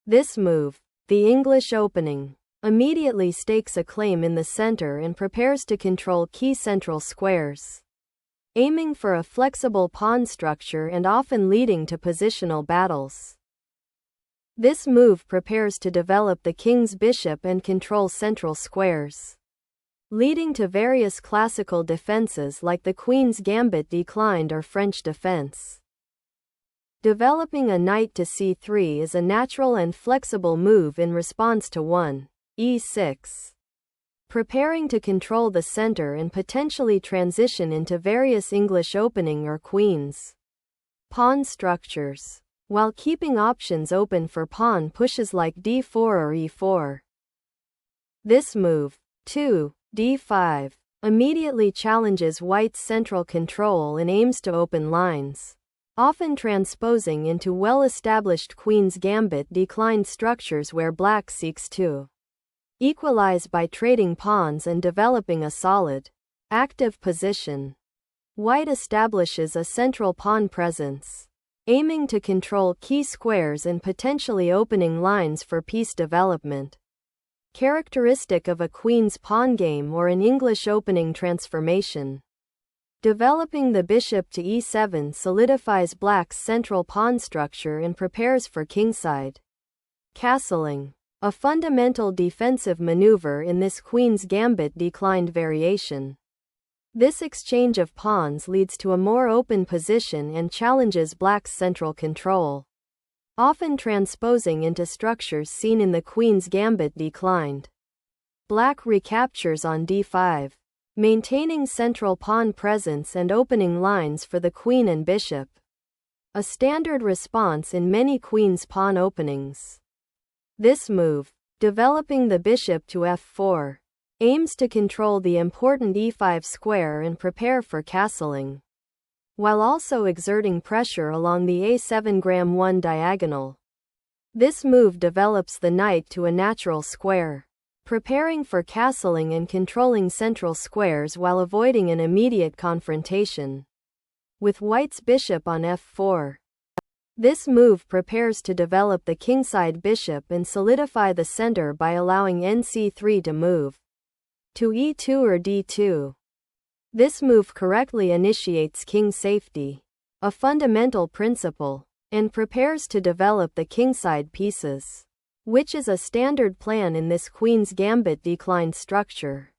This move, the English opening, immediately stakes a claim in the center and prepares to control key central squares, aiming for a flexible pawn structure and often leading to positional battles. This move prepares to develop the king's bishop and control central squares, leading to various classical defenses like the queen's gambit declined or French defense. Developing a knight to c3 is a natural and flexible move in response to 1. e6. Preparing to control the center and potentially transition into various English opening or queen's pawn structures, while keeping options open for pawn pushes like d4 or e4. This move, 2. d5, immediately challenges white's central control and aims to open lines, often transposing into well-established queen's gambit declined structures where black seeks to equalize by trading pawns and developing a solid, active position. White establishes a central pawn presence, aiming to control key squares and potentially opening lines for piece development, characteristic of a queen's pawn game or an English opening transformation. Developing the bishop to e7 solidifies black's central pawn structure and prepares for kingside castling, a fundamental defensive maneuver in this queen's gambit declined variation. This exchange of pawns leads to a more open position and challenges black's central control, often transposing into structures seen in the queen's gambit declined. Black recaptures on d5, maintaining central pawn presence and opening lines for the queen and bishop, a standard response in many queen's pawn openings. This move, developing the bishop to f4, aims to control the important e5 square and prepare for castling, while also exerting pressure along the a7 diagonal. This move develops the knight to a natural square, preparing for castling and controlling central squares while avoiding an immediate confrontation with white's bishop on f4. This move prepares to develop the kingside bishop and solidify the center by allowing nc3 to move to e2 or d2. This move correctly initiates king safety, a fundamental principle, and prepares to develop the kingside pieces, which is a standard plan in this queen's gambit declined structure.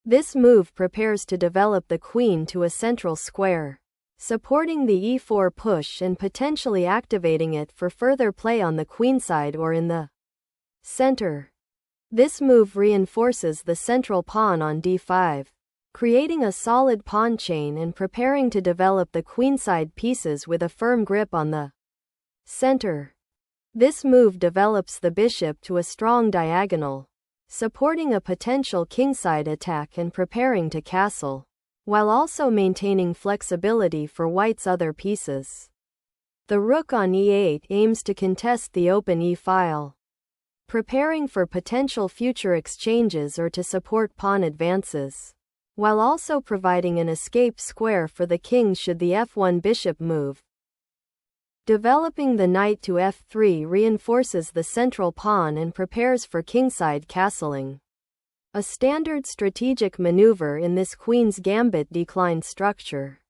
This move prepares to develop the queen to a central square, supporting the e4 push and potentially activating it for further play on the queenside or in the center. This move reinforces the central pawn on d5, creating a solid pawn chain and preparing to develop the queenside pieces with a firm grip on the center. This move develops the bishop to a strong diagonal, supporting a potential kingside attack and preparing to castle, while also maintaining flexibility for white's other pieces. The rook on e8 aims to contest the open e-file, preparing for potential future exchanges or to support pawn advances, while also providing an escape square for the king should the f1 bishop move. Developing the knight to f3 reinforces the central pawn and prepares for kingside castling, a standard strategic maneuver in this queen's gambit declined structure.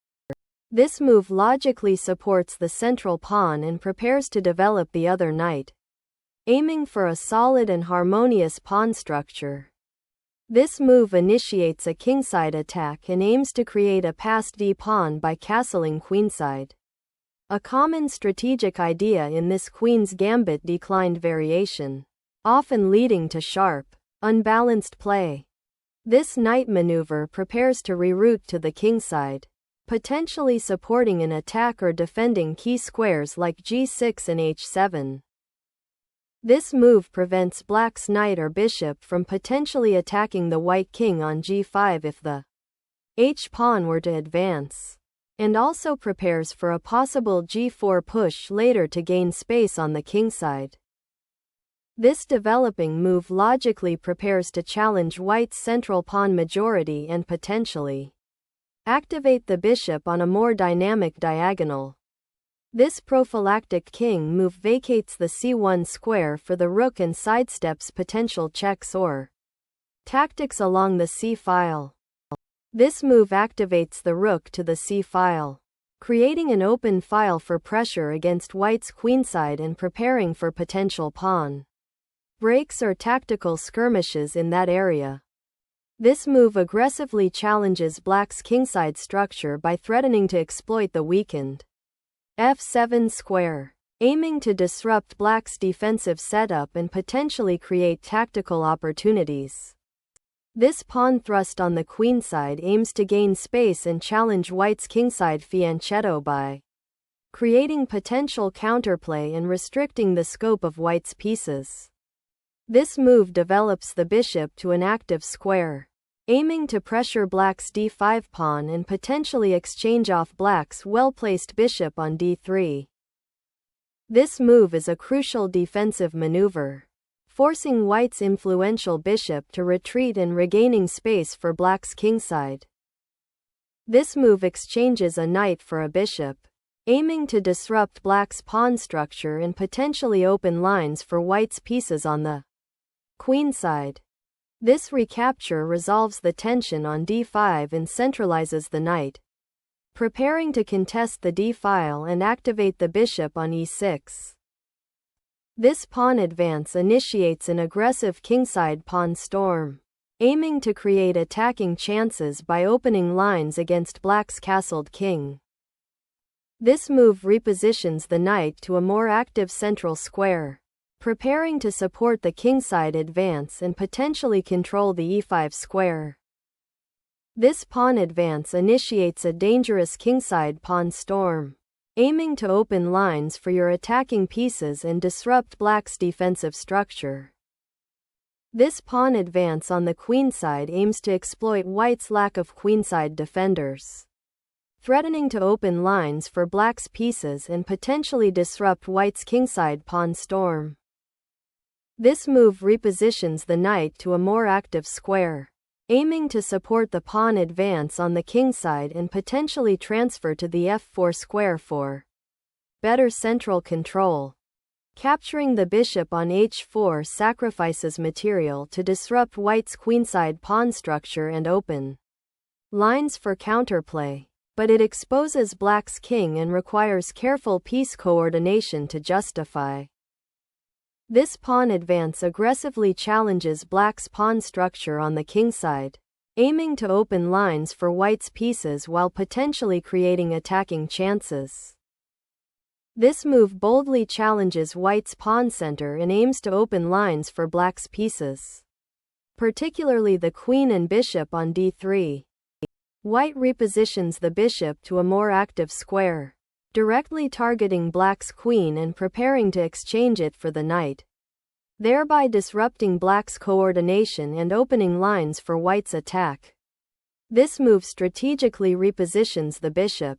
This move logically supports the central pawn and prepares to develop the other knight, aiming for a solid and harmonious pawn structure. This move initiates a kingside attack and aims to create a passed d-pawn by castling queenside, a common strategic idea in this queen's gambit declined variation, often leading to sharp, unbalanced play. This knight maneuver prepares to reroute to the kingside, potentially supporting an attack or defending key squares like g6 and h7. This move prevents black's knight or bishop from potentially attacking the white king on g5 if the h-pawn were to advance, and also prepares for a possible g4 push later to gain space on the kingside. This developing move logically prepares to challenge white's central pawn majority and potentially activate the bishop on a more dynamic diagonal. This prophylactic king move vacates the c1 square for the rook and sidesteps potential checks or tactics along the c-file. This move activates the rook to the c-file, creating an open file for pressure against white's queenside and preparing for potential pawn breaks or tactical skirmishes in that area. This move aggressively challenges black's kingside structure by threatening to exploit the weakened f7 square, aiming to disrupt black's defensive setup and potentially create tactical opportunities. This pawn thrust on the queenside aims to gain space and challenge white's kingside fianchetto by creating potential counterplay and restricting the scope of white's pieces. This move develops the bishop to an active square, aiming to pressure black's d5 pawn and potentially exchange off black's well-placed bishop on d3. This move is a crucial defensive maneuver, forcing white's influential bishop to retreat and regaining space for black's kingside. This move exchanges a knight for a bishop, aiming to disrupt black's pawn structure and potentially open lines for white's pieces on the queenside. This recapture resolves the tension on d5 and centralizes the knight, preparing to contest the d-file and activate the bishop on e6. This pawn advance initiates an aggressive kingside pawn storm, aiming to create attacking chances by opening lines against black's castled king. This move repositions the knight to a more active central square, preparing to support the kingside advance and potentially control the e5 square. This pawn advance initiates a dangerous kingside pawn storm, aiming to open lines for your attacking pieces and disrupt black's defensive structure. This pawn advance on the queenside aims to exploit white's lack of queenside defenders, threatening to open lines for black's pieces and potentially disrupt white's kingside pawn storm. This move repositions the knight to a more active square, aiming to support the pawn advance on the kingside and potentially transfer to the f4 square for better central control. Capturing the bishop on h4 sacrifices material to disrupt white's queenside pawn structure and open lines for counterplay, but it exposes black's king and requires careful piece coordination to justify. This pawn advance aggressively challenges black's pawn structure on the kingside, aiming to open lines for white's pieces while potentially creating attacking chances. This move boldly challenges white's pawn center and aims to open lines for black's pieces, particularly the queen and bishop on d3. White repositions the bishop to a more active square, directly targeting black's queen and preparing to exchange it for the knight, thereby disrupting black's coordination and opening lines for white's attack. This move strategically repositions the bishop,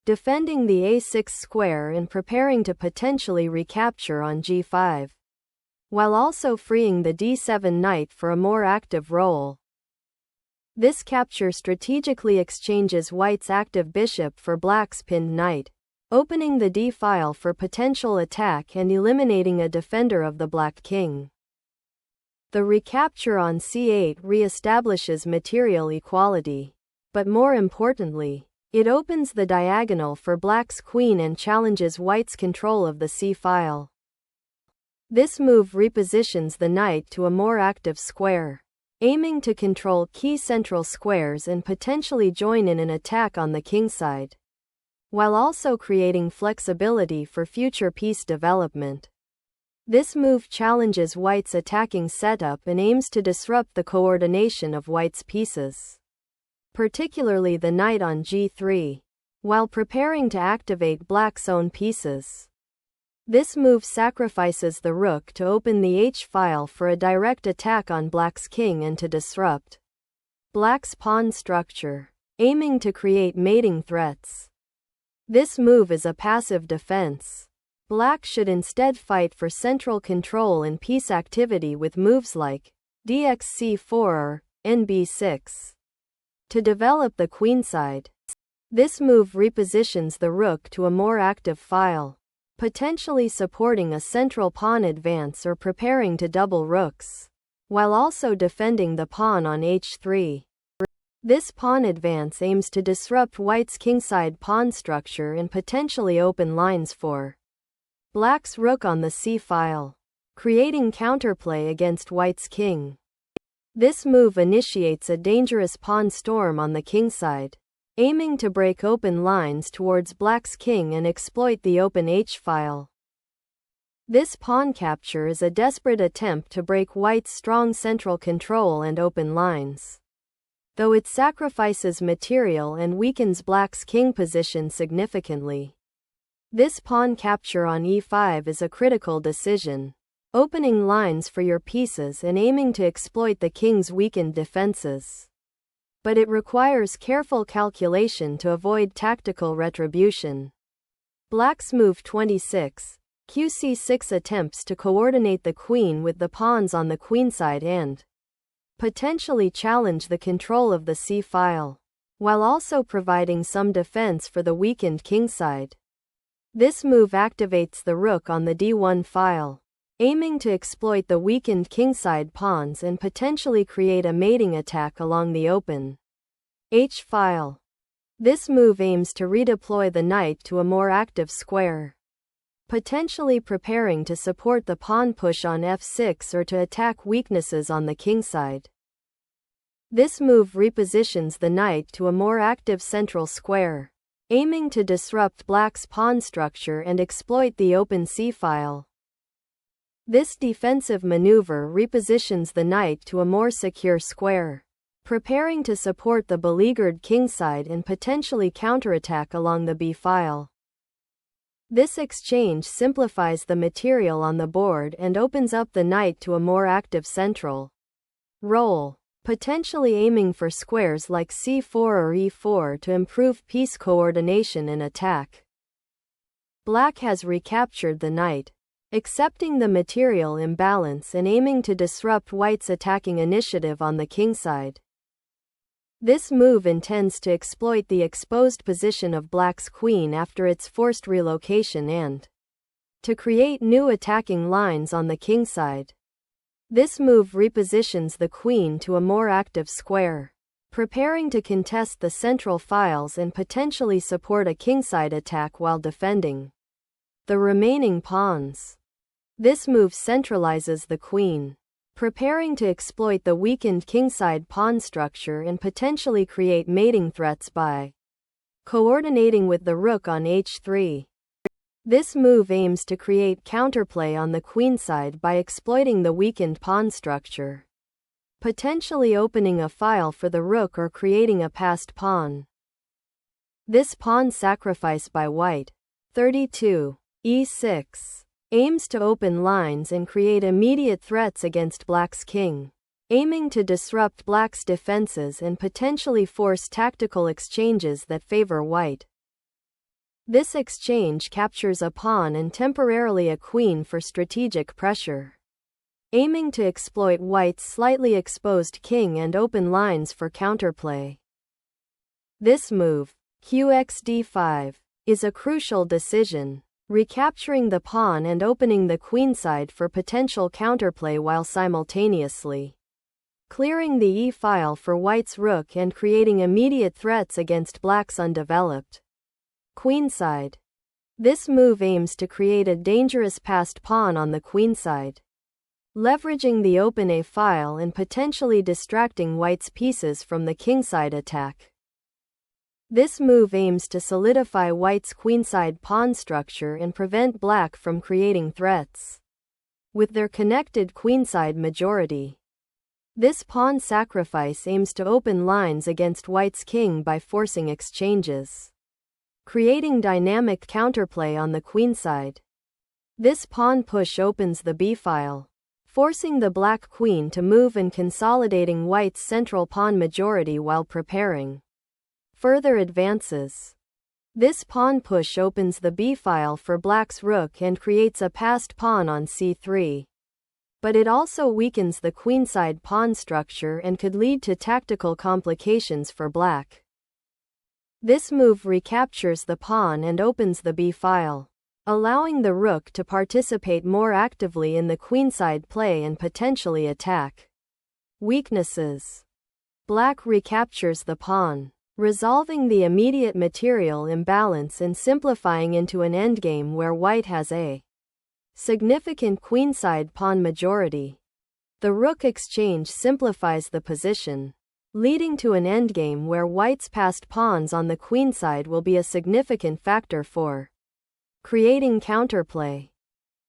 defending the a6 square and preparing to potentially recapture on g5, while also freeing the d7 knight for a more active role. This capture strategically exchanges white's active bishop for black's pinned knight, opening the d-file for potential attack and eliminating a defender of the black king. The recapture on c8 re-establishes material equality, but more importantly, it opens the diagonal for black's queen and challenges white's control of the c-file. This move repositions the knight to a more active square, aiming to control key central squares and potentially join in an attack on the kingside, while also creating flexibility for future piece development. This move challenges white's attacking setup and aims to disrupt the coordination of white's pieces, particularly the knight on g3, while preparing to activate black's own pieces. This move sacrifices the rook to open the h-file for a direct attack on black's king and to disrupt black's pawn structure, aiming to create mating threats. This move is a passive defense. Black should instead fight for central control and piece activity with moves like dxc4 or nb6 to develop the queenside. This move repositions the rook to a more active file, potentially supporting a central pawn advance or preparing to double rooks, while also defending the pawn on h3. This pawn advance aims to disrupt white's kingside pawn structure and potentially open lines for black's rook on the c-file, creating counterplay against white's king. This move initiates a dangerous pawn storm on the kingside, aiming to break open lines towards black's king and exploit the open h-file. This pawn capture is a desperate attempt to break white's strong central control and open lines, though it sacrifices material and weakens black's king position significantly. This pawn capture on e5 is a critical decision, opening lines for your pieces and aiming to exploit the king's weakened defenses. But it requires careful calculation to avoid tactical retribution. Black's move 26, qc6 attempts to coordinate the queen with the pawns on the queenside and potentially challenge the control of the c-file, while also providing some defense for the weakened kingside. This move activates the rook on the d1 file, aiming to exploit the weakened kingside pawns and potentially create a mating attack along the open h-file. This move aims to redeploy the knight to a more active square, potentially preparing to support the pawn push on f6 or to attack weaknesses on the kingside. This move repositions the knight to a more active central square, aiming to disrupt black's pawn structure and exploit the open c-file. This defensive maneuver repositions the knight to a more secure square, preparing to support the beleaguered kingside and potentially counterattack along the b-file. This exchange simplifies the material on the board and opens up the knight to a more active central role, potentially aiming for squares like c4 or e4 to improve piece coordination and attack. Black has recaptured the knight, accepting the material imbalance and aiming to disrupt white's attacking initiative on the kingside. This move intends to exploit the exposed position of black's queen after its forced relocation and to create new attacking lines on the kingside. This move repositions the queen to a more active square, preparing to contest the central files and potentially support a kingside attack while defending the remaining pawns. This move centralizes the queen, preparing to exploit the weakened kingside pawn structure and potentially create mating threats by coordinating with the rook on h3. This move aims to create counterplay on the queenside by exploiting the weakened pawn structure, potentially opening a file for the rook or creating a passed pawn. This pawn sacrifice by white, 32, e6, aims to open lines and create immediate threats against black's king, aiming to disrupt black's defenses and potentially force tactical exchanges that favor white. This exchange captures a pawn and temporarily a queen for strategic pressure, aiming to exploit white's slightly exposed king and open lines for counterplay. This move, qxd5, is a crucial decision, recapturing the pawn and opening the queenside for potential counterplay while simultaneously clearing the e-file for white's rook and creating immediate threats against black's undeveloped queenside. This move aims to create a dangerous passed pawn on the queenside, leveraging the open a-file and potentially distracting white's pieces from the kingside attack. This move aims to solidify white's queenside pawn structure and prevent black from creating threats with their connected queenside majority. This pawn sacrifice aims to open lines against white's king by forcing exchanges, creating dynamic counterplay on the queenside. This pawn push opens the b-file, forcing the black queen to move and consolidating white's central pawn majority while preparing further advances. This pawn push opens the b-file for black's rook and creates a passed pawn on c3. But it also weakens the queenside pawn structure and could lead to tactical complications for black. This move recaptures the pawn and opens the b file, allowing the rook to participate more actively in the queenside play and potentially attack. Weaknesses. Black recaptures the pawn, resolving the immediate material imbalance and simplifying into an endgame where white has a significant queenside pawn majority. The rook exchange simplifies the position, leading to an endgame where white's passed pawns on the queenside will be a significant factor for creating counterplay.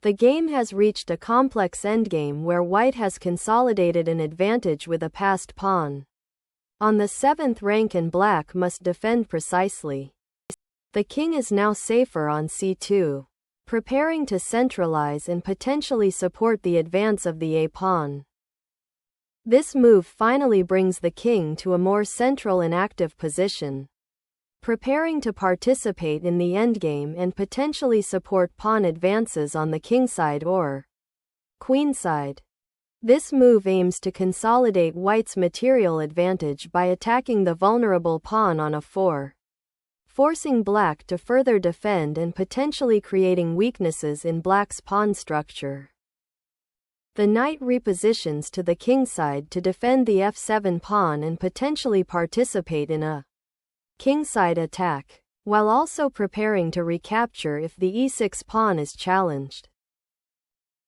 The game has reached a complex endgame where white has consolidated an advantage with a passed pawn on the 7th rank and black must defend precisely. The king is now safer on c2, preparing to centralize and potentially support the advance of the a-pawn. This move finally brings the king to a more central and active position, preparing to participate in the endgame and potentially support pawn advances on the kingside or queenside. This move aims to consolidate white's material advantage by attacking the vulnerable pawn on a4, forcing black to further defend and potentially creating weaknesses in black's pawn structure. The knight repositions to the kingside to defend the f7 pawn and potentially participate in a kingside attack, while also preparing to recapture if the e6 pawn is challenged.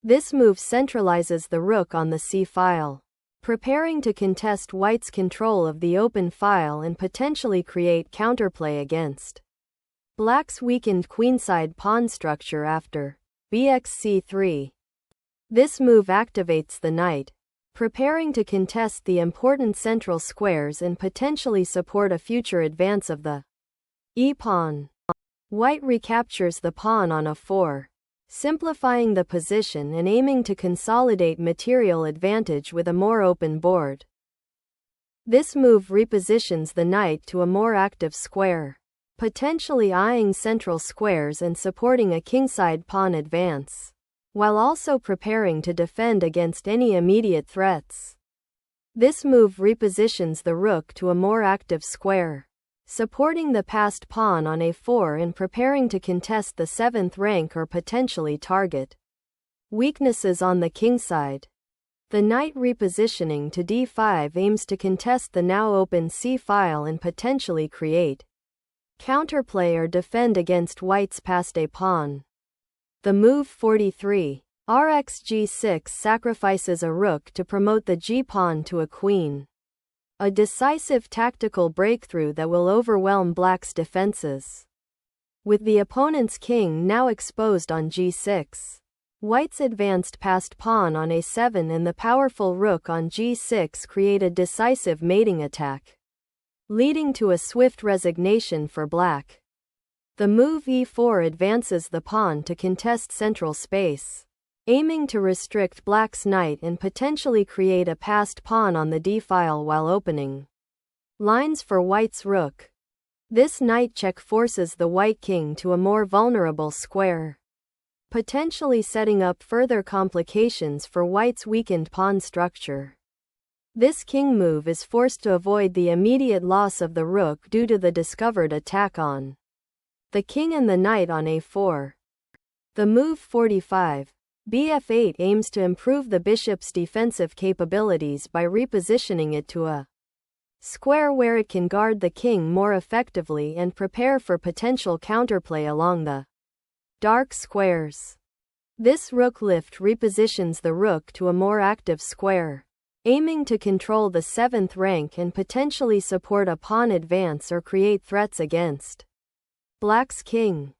This move centralizes the rook on the c file, preparing to contest white's control of the open file and potentially create counterplay against black's weakened queenside pawn structure after bxc3. This move activates the knight, preparing to contest the important central squares and potentially support a future advance of the e-pawn. White recaptures the pawn on a4, simplifying the position and aiming to consolidate material advantage with a more open board. This move repositions the knight to a more active square, potentially eyeing central squares and supporting a kingside pawn advance, while also preparing to defend against any immediate threats. This move repositions the rook to a more active square, supporting the passed pawn on a4 and preparing to contest the 7th rank or potentially target weaknesses on the kingside. The knight repositioning to d5 aims to contest the now open c file and potentially create counterplay or defend against white's passed a pawn. The move 43, rxg6 sacrifices a rook to promote the g-pawn to a queen. A decisive tactical breakthrough that will overwhelm black's defenses. With the opponent's king now exposed on g6, white's advanced passed pawn on a7 and the powerful rook on g6 create a decisive mating attack, leading to a swift resignation for black. The move e4 advances the pawn to contest central space, aiming to restrict black's knight and potentially create a passed pawn on the d-file while opening lines for white's rook. This knight check forces the white king to a more vulnerable square, potentially setting up further complications for white's weakened pawn structure. This king move is forced to avoid the immediate loss of the rook due to the discovered attack on the king and the knight on a4. The move 45, bf8 aims to improve the bishop's defensive capabilities by repositioning it to a square where it can guard the king more effectively and prepare for potential counterplay along the dark squares. This rook lift repositions the rook to a more active square, aiming to control the 7th rank and potentially support a pawn advance or create threats against black's king.